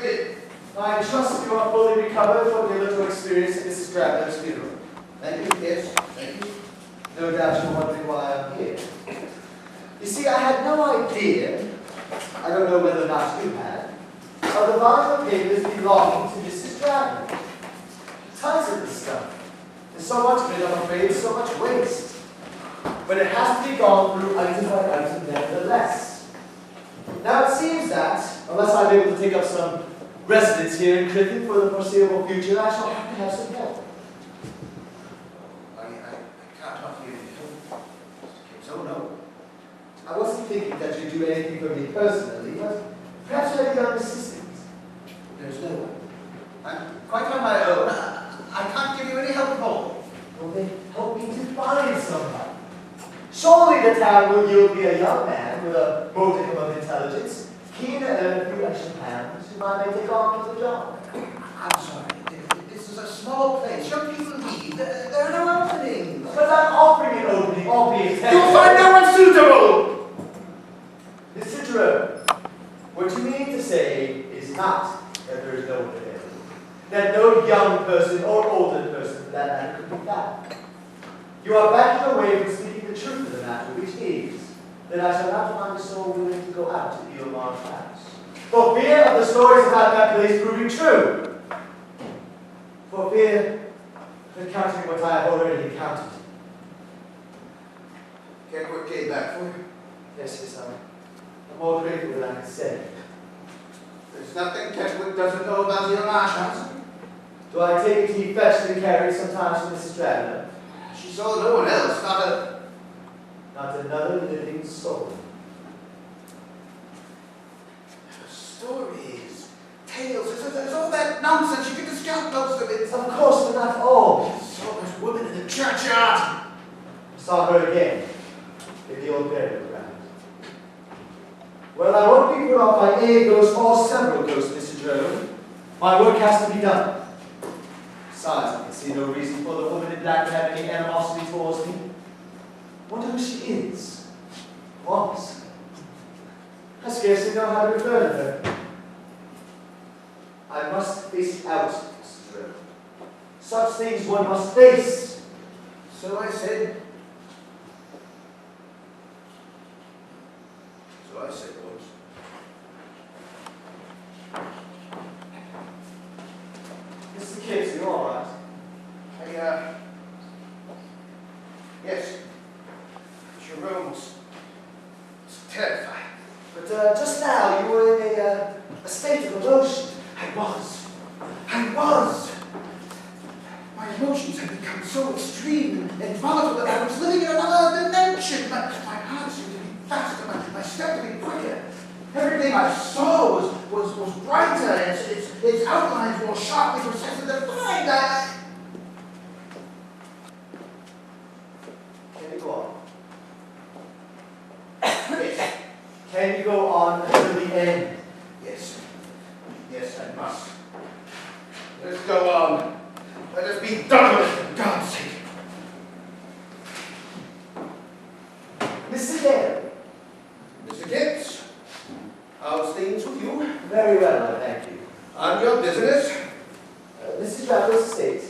come in. I trust you are fully recovered from your little experience at Mrs. Grabner's funeral. Thank you, yes, thank you. No doubt you're wondering why I'm here. You see, I had no idea, I don't know whether or not you had, of the volume of papers belonging to Mrs. Grabner. Tons of this stuff. There's so much of it, I'm afraid, there's so much waste. But it has to be gone through item by item nevertheless. Now it seems that, unless I'm able to take up some residence here in Clifton for the foreseeable future, I shall have to have some help. I can't offer you any help. So no. I wasn't thinking that you'd do anything for me personally, but perhaps I'd be of assistance. There's no one. I'm quite on my own. I can't give you any help at all. Well, then help me to find somebody. Surely the town will yield me a young man with a modicum of intelligence, keen to earn a few extra pounds, whom I may take on to the job. I'm sorry. This is a small place. Young people leave. There are no openings. But I'm offering an opening, albeit You'll find no one suitable! Mr. Jerome, what you mean to say is not that there is no one available. That no young person or older person, for that matter, could be found. You are backing away from speaking the truth of the matter, which is that I shall not find a soul willing to go out to the Marsh house, for fear of the stories about that place proving true, for fear of encountering what I have already encountered. Can't put Kay back for you. Yes, I'm more grateful than I can say. There's nothing Kenwood doesn't know about your marsh house. Do I take it he fetched and carried sometimes from Mrs. Stradler? She saw no one else, Not another living soul. Stories, tales, there's all that nonsense. You can discount most of it. Of course, but not all. So much women in the churchyard. I saw her again in the old burial ground. Well, I won't be put off by a ghost or several ghosts, Mr. Jerome. My work has to be done. Besides, I can see no reason for the woman in black to have any animosity towards me. Wonder who she is. Was. I scarcely know how to refer to her. I must face it out, Mr. Jerome. Such things one must face. So I said. Once. Mr. Gibbs, you all right? Yes. Your room was terrifying. But just now you were in a state of emotion. I was. My emotions had become so extreme and volatile that I was living in another dimension. My heart seemed to be faster, my step to be quicker. Everything I saw was brighter, its outlines more sharply precise and defined. Can you go on? Yes. Can you go on until the end? Yes, I must. Let's go on. Let us be done with it, for God's sake. Mr. Dale. Mr. Gibbs, how's things with you? Very well, I thank you. On your business? Mrs. Travers states.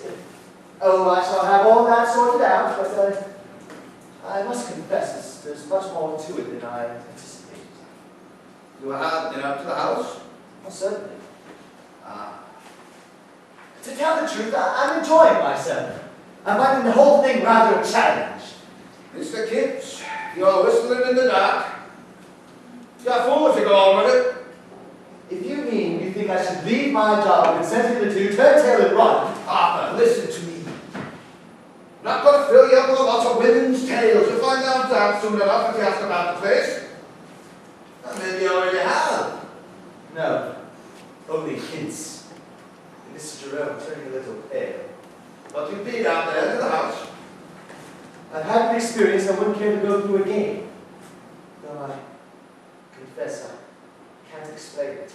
Oh, I shall have all that sorted out, but I must confess, there's much more to it than I anticipated. You have been up to the house? Well, certainly. To tell the truth, I'm enjoying myself. I'm finding the whole thing rather a challenge. Mr. Gibbs, you're whistling in the dark. You're foolish to go on with it. If you mean you think I should leave my job and send you the two, turn tail and run. Arthur, listen to me. I'm not going to fill you up with a lot of women's tales. You'll find out soon enough if you ask about the place. And maybe you already have. No, only hints. Mr. Jerome turning a little pale. But you've been out there to the house. I've had an experience I wouldn't care to go through again. Though I confess I can't explain it.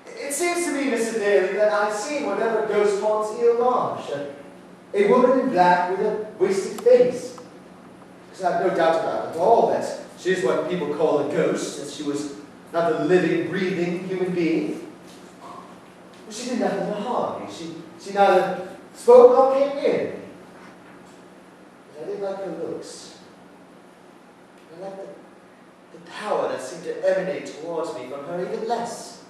It seems to me, Mr. Daly, that I've seen whatever ghost haunts Eel Marsh. A woman in black with a wasted face. Because I have no doubt about it at all that she is what people call a ghost, that she was not a living, breathing human being. me. She neither spoke nor came near me. But I did like her looks. I liked the power that seemed to emanate towards me from her even less.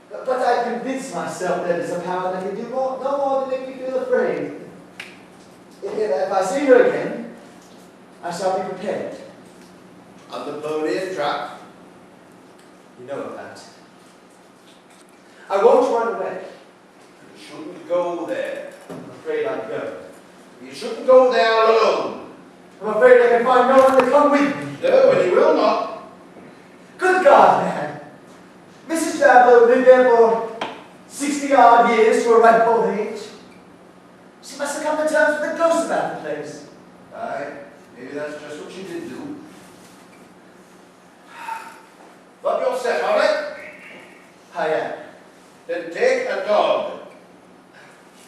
But I convinced myself that it's a power that can do no more than make me feel afraid. If I see her again, I shall be prepared. And the pony trap. You know of that. I won't run away. You shouldn't go there. I'm afraid I'd go. You shouldn't go there alone. I'm afraid I can find no one to come with me. No, and you will not. Good God, man. Mrs. Traveller lived there for 60-odd years to a ripe old age. She must have come to terms with the ghost about the place. Aye, maybe that's just what she did do. But you're set on it. I am. Then take a dog.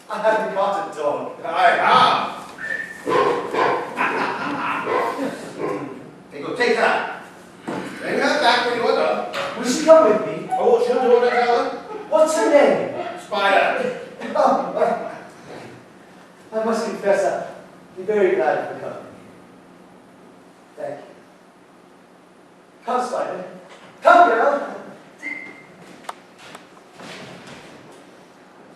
I haven't got a dog. I have. Hey, go take that. Bring her back when you are done. Will she come with me? Oh, she'll do what I tell her. What's her name? Spider. I must confess, I'd be very glad of the company. Thank you. Come, Spider. Come, girl.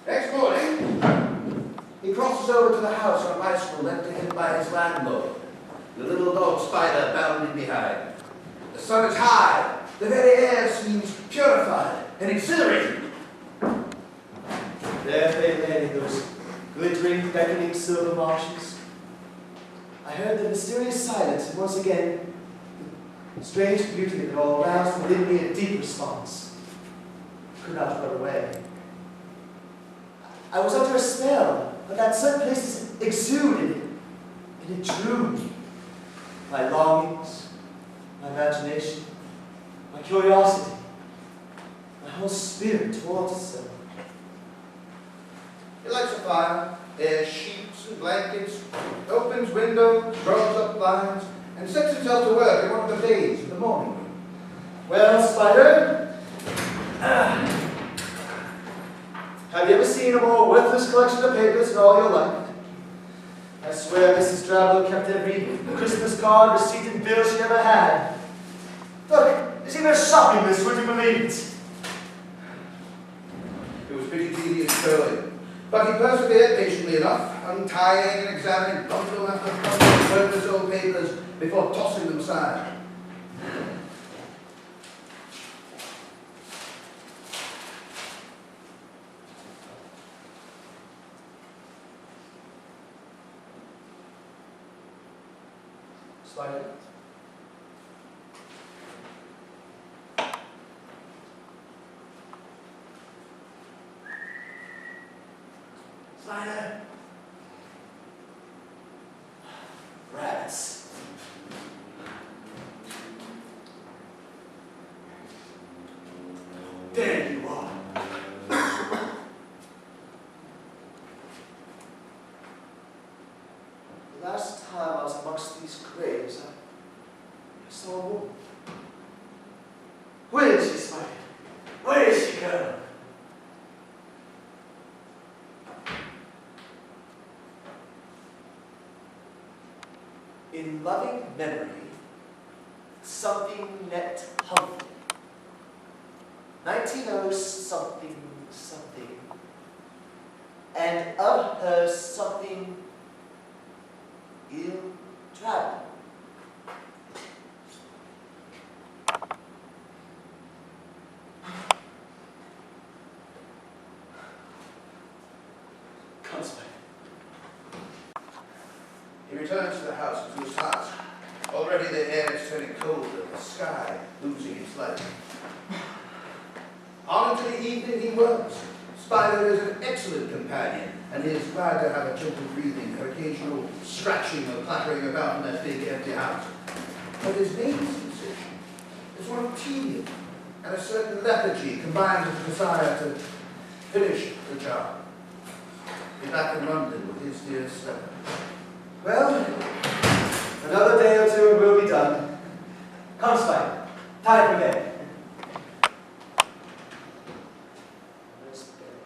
Next morning, he crosses over to the house on a bicycle left to him by his landlord. The little dog Spider bounding behind. The sun is high. The very air seems purified and exhilarating. There they lay, those glittering, beckoning silver marshes. I heard the mysterious silence, and once again, the strange beauty of it all roused within me a deep response. I could not run away. I was under a spell, but that certain places exuded, and it drew me. My longings, my imagination, my curiosity, my whole spirit towards itself. He lights a fire, airs sheets and blankets, opens windows, draws up blinds, and sets himself to work in one of the days of the morning. Well, Spider, have you ever seen a more worthless collection of papers in all your life? I swear Mrs. Traveller kept every Christmas card, receipt, and bill she ever had. Look, there's even a shopping list, would you believe it? It was pretty tedious going, but he persevered patiently enough, untying and examining bundle after bundle of worthless old papers before tossing them aside. Spider? Spider! Rats. There you are. The last time I was amongst these graves, I saw a woman. Where is she, Spider? Where is she, girl? In loving memory, something net Humphrey. 1900 something something. And of her something ill traveled. Come, Spider. He returns to the house and to his task. Already the air is turning colder, the sky losing its light. On into the evening he works. Spider is an excellent companion, and he is glad to have a gentle breathing, an occasional scratching or clattering about in that big empty house. But his main sensation is one of tedium, and a certain lethargy combined with the desire to finish the job. Be back in London with his dear Stella. Well, another day or two and we'll be done. Come, Spider. Time for bed. Where's bed?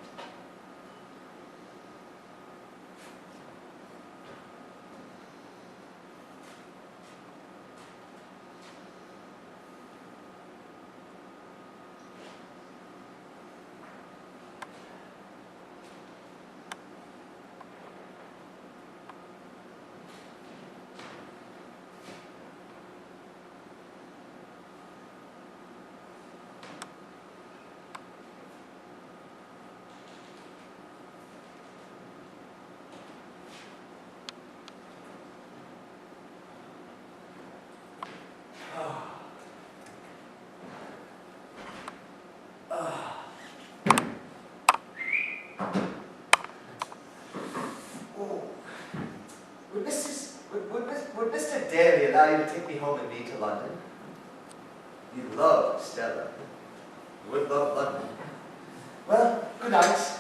allow you to take me home and me to London? You love Stella. You would love London. Well, good night.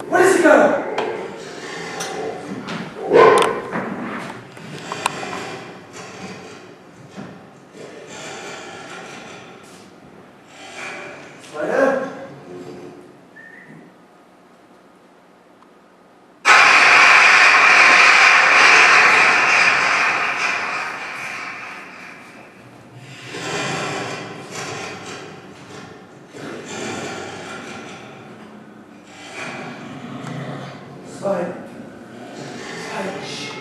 Where does he go? Spider? Spider. Shh.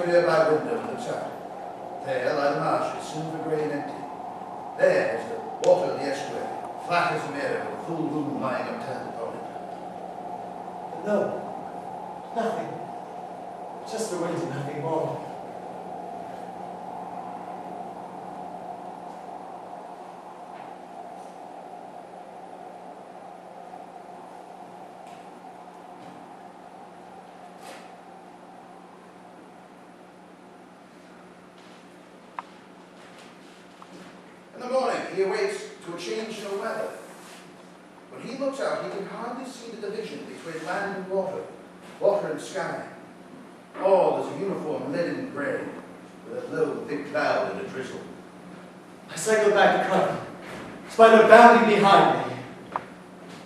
Nearby window and looks out. There lie the marshes, silver grey and empty. There is the water of the estuary, flat as a mirror, with a full moon lying upturned upon it. No. Nothing. Just the wind and nothing more. In the morning, he awakes to a change in the weather. When he looks out, he can hardly see the division between land and water, water and sky. All is a uniform leaden grey, with a low, thick cloud and a drizzle. I cycled back to Correll, Spider bounding behind me.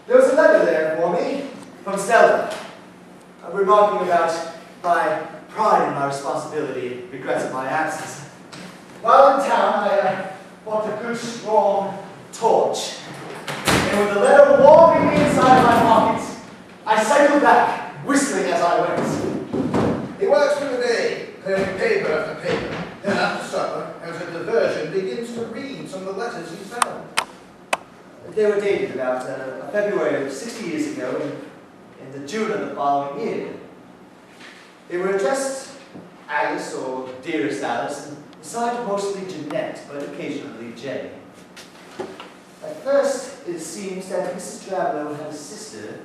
There was a letter there for me from Stella, remarking about my pride in my responsibility, regrets of my absence. While in town, I bought a good strong torch, and with the letter warming me inside my pockets, I cycled back, whistling as I went. He works through the day, clearing paper after paper. Then after supper, as a diversion, begins to read some of the letters he found. They were dated about February of 60 years ago in the June of the following year. They were addressed Alice or Dearest Alice, and signed mostly Jeanette, but occasionally Jane. At first, it seems that Mrs. Traveller had a sister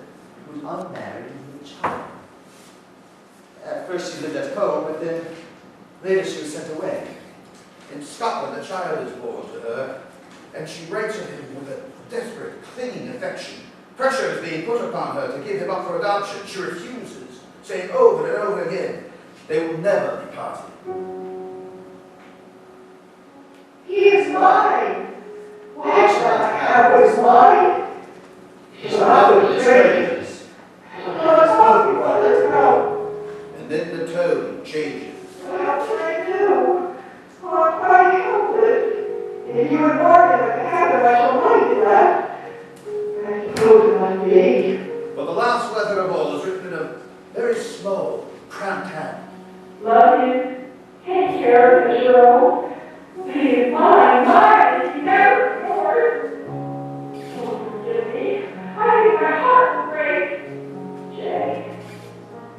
who was unmarried and with a child. At first she lived at home, but then later she was sent away. In Scotland, a child is born to her, and she writes of him with a desperate, clinging affection. Pressure is being put upon her to give him up for adoption. She refuses, saying over and over again, they will never be parted. He is mine. Why should I have what is mine? His mother betrayed us. Let us both be one, let's go. And then the tone changes. What can I do? Oh, I'm quite helpless. If you had warned him at the habit, I shall mind you that. I suppose it must be. But the last letter of all is written in a very small, cramped hand. Love him. Take care of him, Cheryl. He is mine, he's never yours. Oh, forgive me. I think my heart will break. Jay.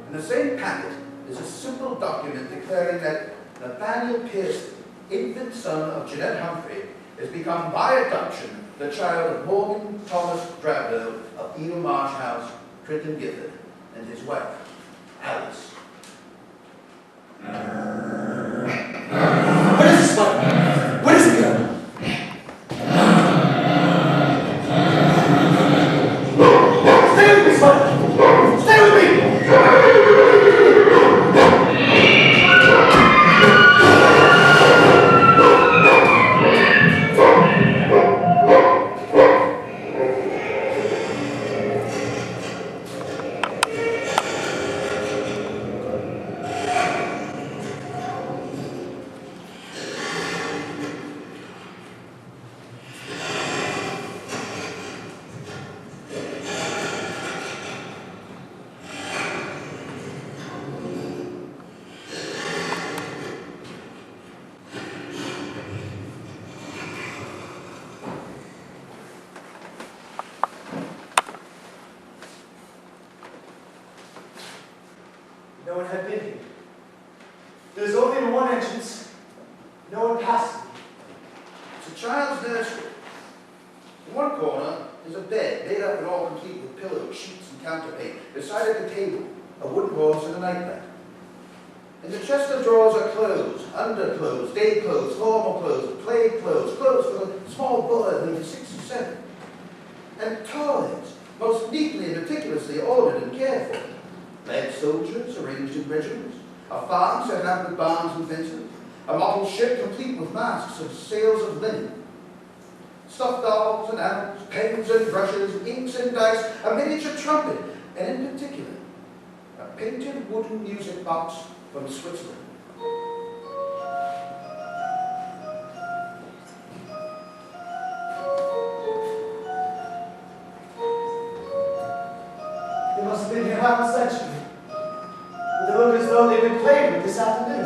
In the same packet is a simple document declaring that Nathaniel Pearson, infant son of Jeanette Humphrey, has become by adoption the child of Morgan Thomas Drablow of Eel Marsh House, Crichton Gifford, and his wife, Alice. What is this one? Where does it go? Stay with me, Spider! Stay with me! No one had been here. There's only one entrance. No one passed me. It's a child's nursery. In one corner is a bed made up and all complete with pillows, sheets, and counterpane. Beside it, a table, a wooden horse, and a nightlamp. In the chest of drawers are clothes, underclothes, day clothes, formal clothes, play clothes, clothes for the small boy who's 6 or 7, and toys, most neatly and meticulously ordered and cared for. Lead soldiers arranged in regiments, a farm set out with barns and fences, a model ship complete with masts and sails of linen, stuffed dolls and animals, pens and brushes, inks and dice, a miniature trumpet, and in particular, a painted wooden music box from Switzerland. They must have been here half a century. But they look as though they've been playing with this afternoon.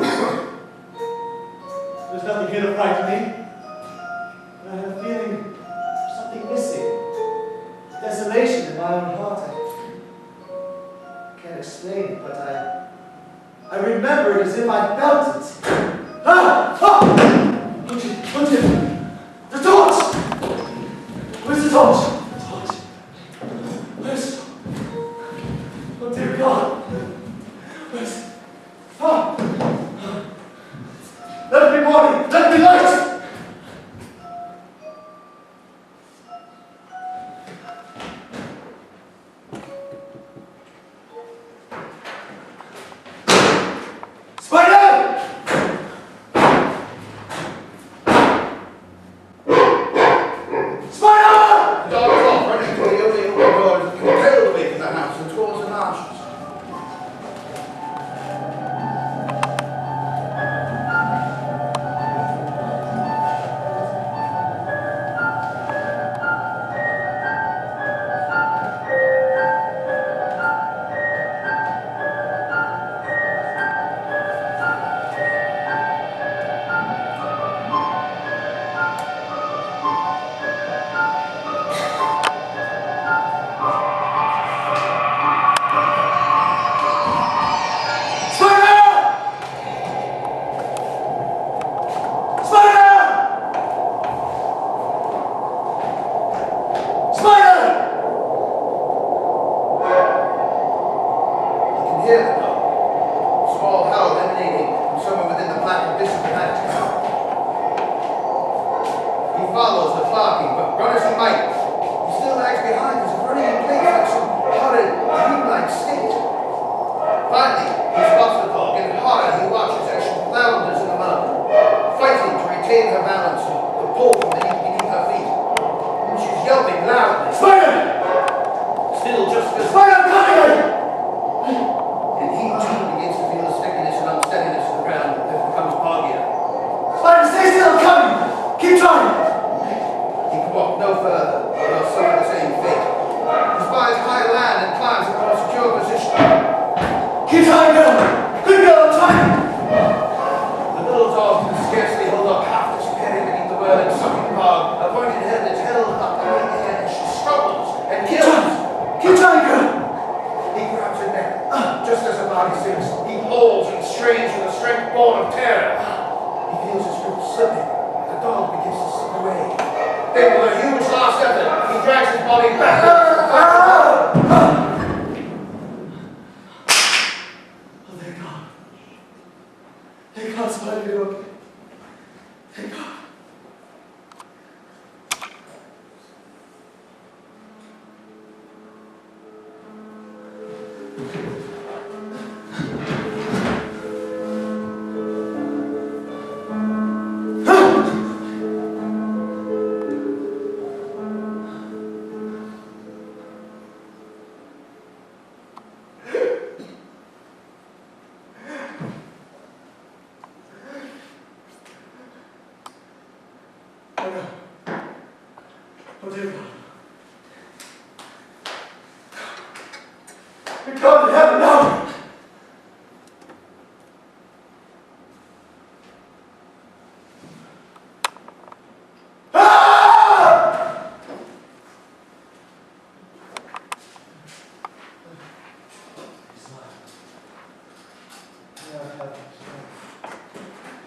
There's nothing here to frighten me. But I have a feeling there's something missing. Desolation in my own heart. I can't explain it, but I remember it as if I felt it. Ah! Ah! Gunther! The torch! Where's the torch? The torch. Where's... Oh dear God! Where's... Ah! Let me morning! Let me light!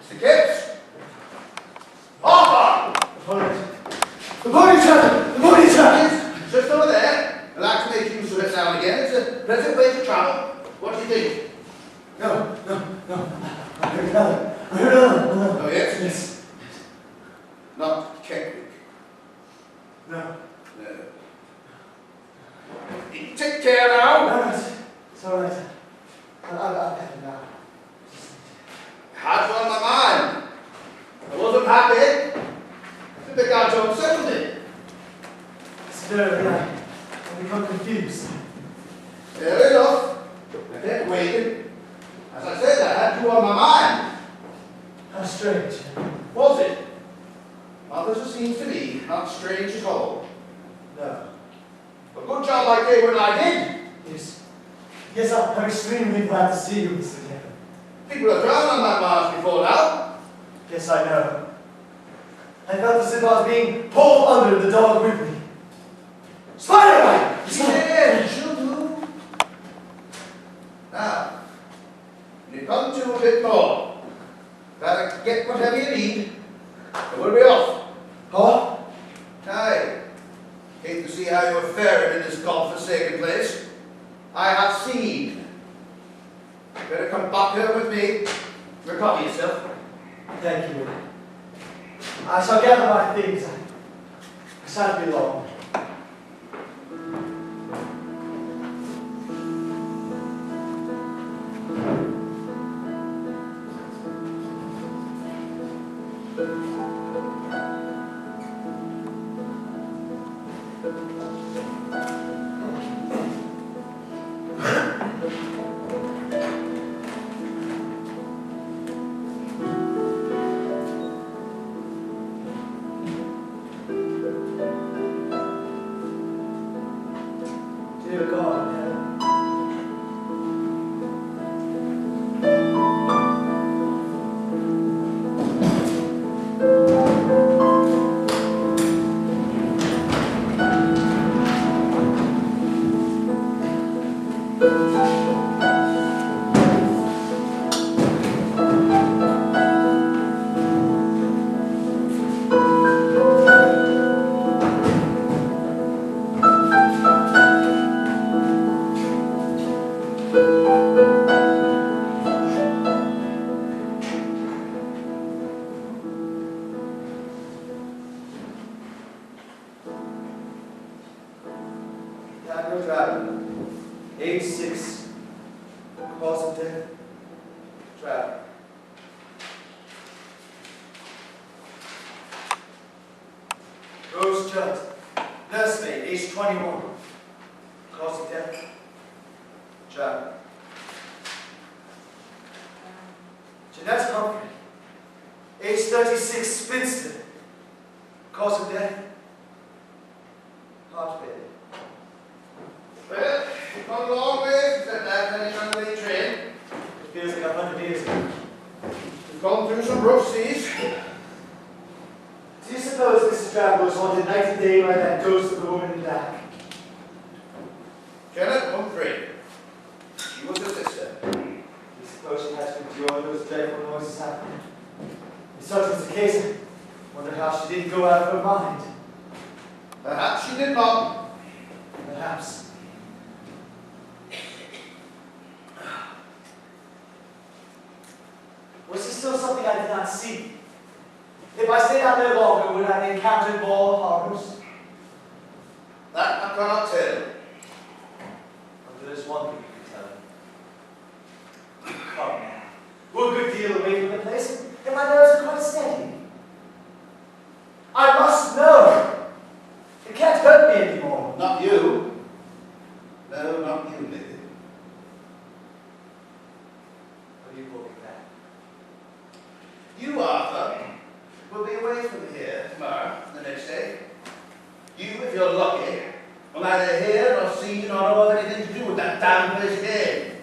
Mr. Gibbs! Arthur! The pony trap! The pony trap! It's just over there. I like to make use of it now and again. It's a pleasant way to travel. What do you think? No. I heard another. Oh, yes? Yes. Not Kendrick. No. No. You take care now. No, it's all right. I'll better now. Had you on my mind. I wasn't happy. I began to unsettle me. It's very right. I become confused. Fair enough. I kept waiting. As I said, I had you on my mind. How strange. Was it? Others, it seems to me, not strange at all. No. A good job I gave when I did. Yes, I'm extremely glad to see you, Mr. Kevin. People have drowned on that marsh before now. Yes, I know. I felt as if I was being pulled under the dog with me. Spider-Man! Yeah, she'll do. Now, when you come to a bit more, better get whatever you need, and we'll be off. Huh? Aye. Hate to see how you're faring in this God-forsaken place. I have seen. Better come back here with me. Recover yourself. Thank you. I shall gather my things. I shan't be long. Dear God, Daniel Draven, age 6, cause of death, Draven. Rose Judd, nursemaid, age 21, cause of death, Draven. Jeanette Humphrey, age 36, spinster, cause of death, heart failure. Well, you've come a long way since that last runaway train. It feels like 100 years ago. You've gone through some rough seas. Do you suppose Mrs. Draven was haunted night and day by that ghost of the woman in black? Janet Humphrey. She was your sister. Do you suppose she had to endure those dreadful noises happening? If such was the case, I wonder how she didn't go out of her mind. Perhaps she did not. Perhaps. Was there still something I did not see? If I stayed out there longer, would I have encountered more horrors? That I cannot tell. But there is one thing you can tell me. Come now. We're a good deal away from the place, and my nerves are quite steady. I must know. It can't hurt me anymore. Not you. No, not you, Nick. What do you call that? You, Arthur, will be away from here tomorrow, the next day. You, if you're lucky, will neither hear nor see nor know of anything to do with that damn place again.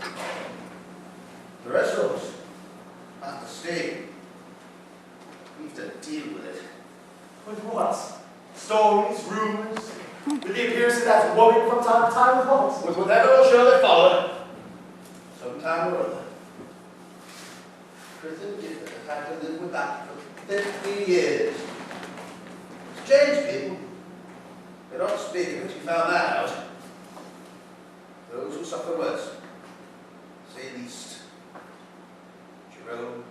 The rest of us have to stay. We have to deal with it. With what? Stories, rumors, with the appearance of that woman from time to time with what? With whatever will surely follow, sometime or other. Prison Gifford has had to live with that for 50 years. Strange people. They don't speak of it, you found that out. Those who suffer worse, say least. Jerome,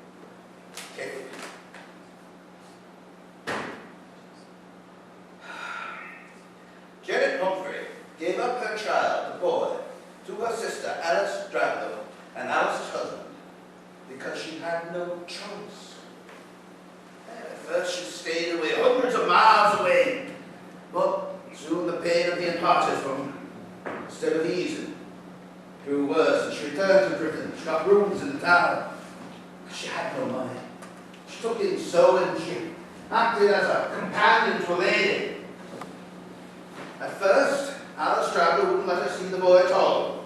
Kevin. Janet Humphrey gave up her child, the boy, to her sister Alice Drablow and Alice's husband because she had no choice. At first she stayed away, hundreds of miles away, but soon the pain of being parted from, instead of easing, grew worse, and she returned to Britain. She got rooms in the town. She had no money. She took in sewing. She acted as a companion to a lady. At first, Alice Drablow wouldn't let her see the boy at all.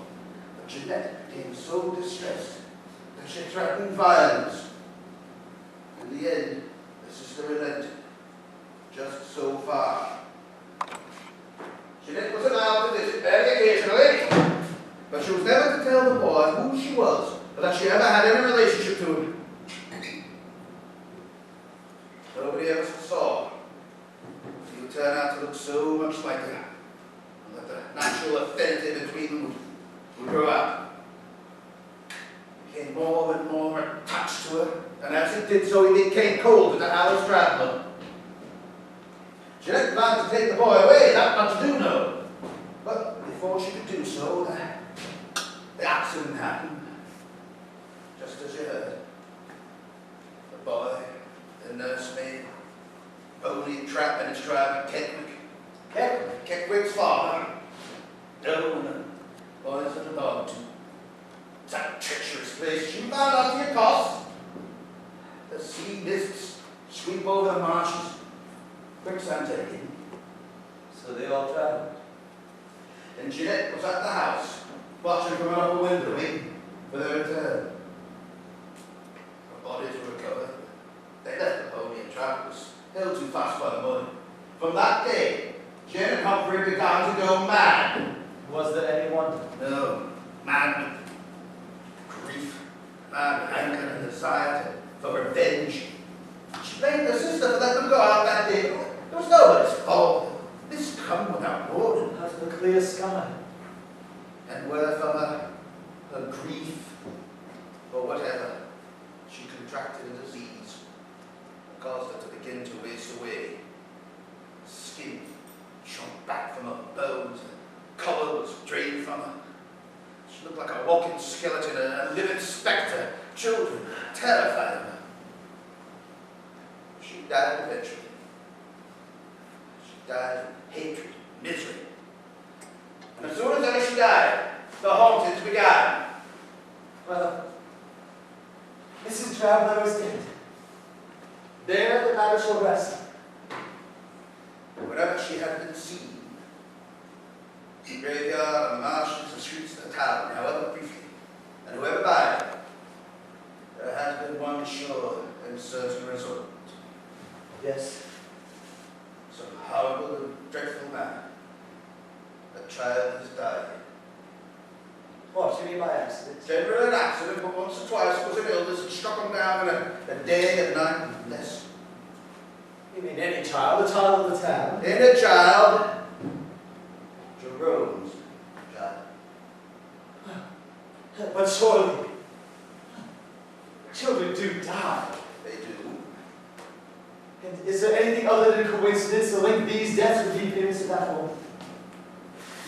But Jeanette became so distressed that she threatened violence. In the end, the sister relented. Just so far. Jeanette was allowed to visit very occasionally, but she was never to tell the boy who she was or that she ever had any relationship to him. Nobody ever saw he would turn out to look so much like her, and that the natural affinity between them would grow up. He became more and more attached to her, and as he did so, he became colder to Alice Drablow. Jeanette planned to take the boy away, that much do know. But before she could do so, the accident happened. Just as you heard. The boy, the nursemaid, only trap in his tribe at Keckwick. Keckwick's father. No, boys at the dog too. It's a treacherous place. You found out to your cost. The sea mists sweep over the marshes. Quicksand taking. So they all traveled. And Jeanette was at the house, watching from an upper window, waiting for their return. The bodies were recovered. They left the pony and travellers, held too fast by the mud. From that day, Janet Humphrey began to go mad. Was there anyone? No, mad with grief, mad with anger and desire for revenge. She blamed her sister for letting them go out that day. It was nobody's fault. This come without warning. Out of the clear sky. And word from her grief, or whatever, she contracted a disease that caused her to begin to waste away. Skin shrunk back from her bones, and colour was drained from her. She looked like a walking skeleton, a living spectre. Children terrified of her. She died eventually. She died of hatred, misery. And as soon as ever she died, the hauntings began. Well, Mrs. Drablow is dead. There the matter shall rest. Wherever she had been seen, the graveyard and the marshes and streets of the town, however briefly, and whoever by it, there has been one sure and certain result. Yes. Some horrible and dreadful man. A child has died. What, you mean by accident? Generally an accident, but once or twice it was an illness and struck him down in a day and night and less. You mean any child, a child of the town? In a child, Jerome's child. But surely, children do die. They do. And is there anything other than coincidence to link these deaths with the appearance of that woman?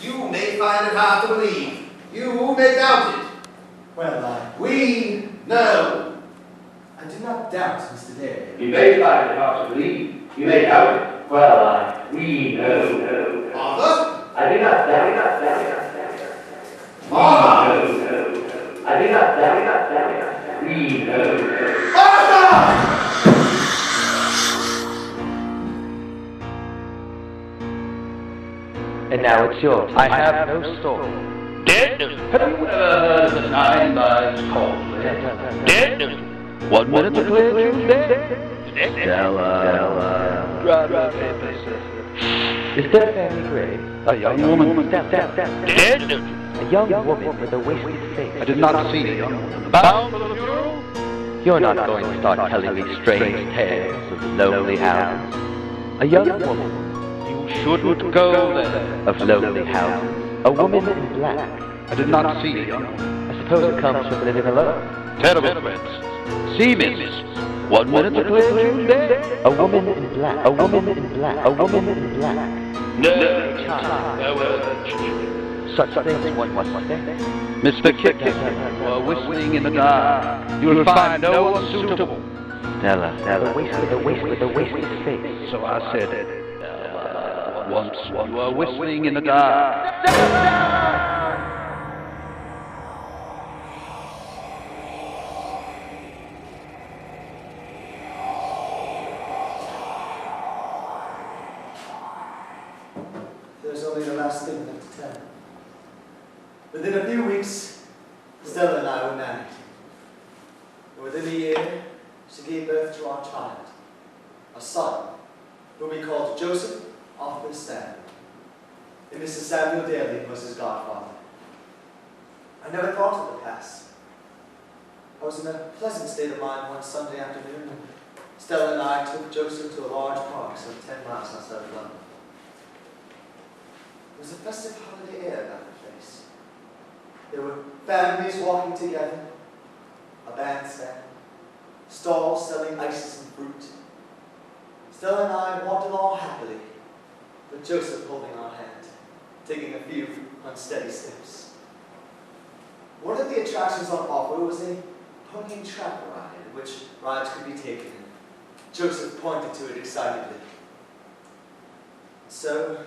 You may find it hard to believe. You may doubt it. Well, We know. I do not doubt, Mr. Dare. You may find it hard to believe. You may doubt it. Well, we know. Arthur? I do not doubt it. Arthur! I do not doubt it. We know. Arthur! And now it's yours. I have no story. Dead news. Have you ever heard of the nine lives called? Dead news. 1 minute to clear Tuesday. The next Stella. Rock, paper, scissors. Is that family grave? A young woman. Step. Dead news. A young woman with a wasted face. I did not see a young woman. Bound for the funeral? You're not going to start telling me strange tales of lonely houses. A young woman You shouldn't go there. of lonely houses. A woman in black. I did not see a young one. I suppose it comes from living alone. Terrible threats. Sea mists. 1 minute to clear Tuesday. A woman in black. A woman in black. A woman in black. No, child. No urge. Such things one must say. Mr. Kipling, you are whistling in the dark. You will find no one suitable. Stella, the wasted face. So I said, once you are whistling in the dark. There's only the last thing left to tell. Within a few weeks, Stella and I were married. Within a year, she gave birth to our child, a son, whom we called Joseph Arthur Stanley. And Mr. Samuel Daly was his godfather. I never thought of the past. I was in a pleasant state of mind one Sunday afternoon, and Stella and I took Joseph to a large park some 10 miles outside of London. There was a festive holiday air about the place. There were families walking together, a bandstand, stalls selling ices and fruit. Stella and I walked along happily, with Joseph holding our hand, taking a few unsteady steps. One of the attractions on offer was a pony trap ride, in which rides could be taken. Joseph pointed to it excitedly. So,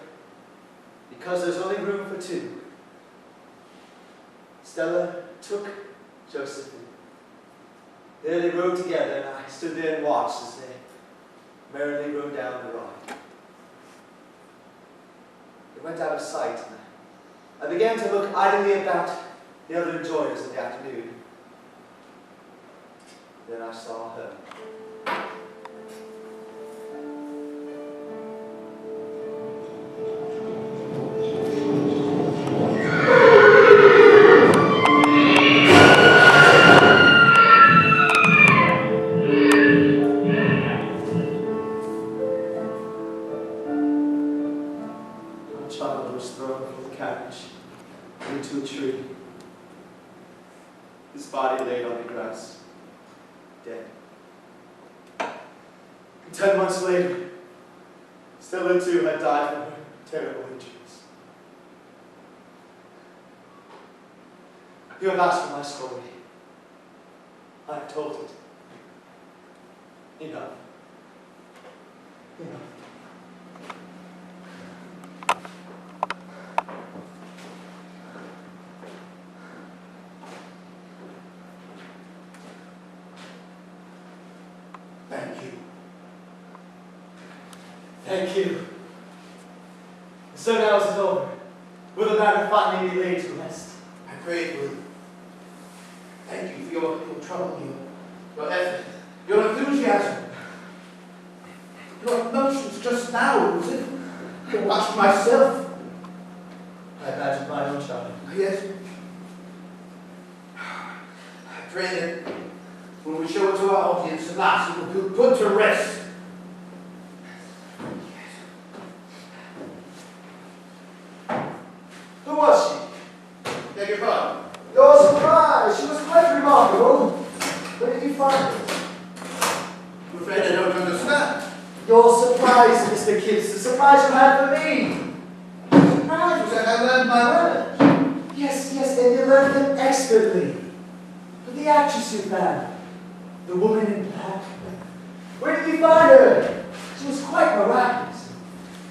because there's only room for two, Stella took Joseph in. There they rode together, and I stood there and watched as they merrily rode down the ride. They went out of sight, and I began to look idly about the other enjoyers of the afternoon. Then I saw her. His body laid on the grass, dead. And 10 months later, Stella too had died from her terrible injuries. You have asked for my story. I have told it. Enough. Enough. Thank you. So now it's over. Will the matter finally be laid to rest? I pray it will. Thank you for your trouble, your effort, your enthusiasm, your emotions just now, was it? I watched myself. I imagined my own child. Yes. I pray that when we show it to our audience at last, it will be put to rest. Who was she? Beg your pardon. Your surprise! She was quite remarkable. Where did you find her? I'm afraid I don't understand. Your surprise, Mr. Gibbs, the surprise you had for me. The surprise was that I learned my letters. Yes, and you learned them expertly. But the actress you found, the woman in black, where did you find her? She was quite miraculous.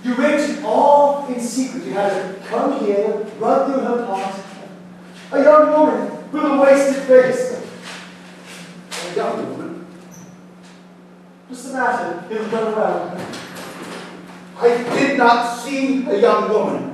You arranged it all in secret. You had her come here, run through her part. A young woman with a wasted face. A young woman. What's the matter? It'll run around. I did not see a young woman.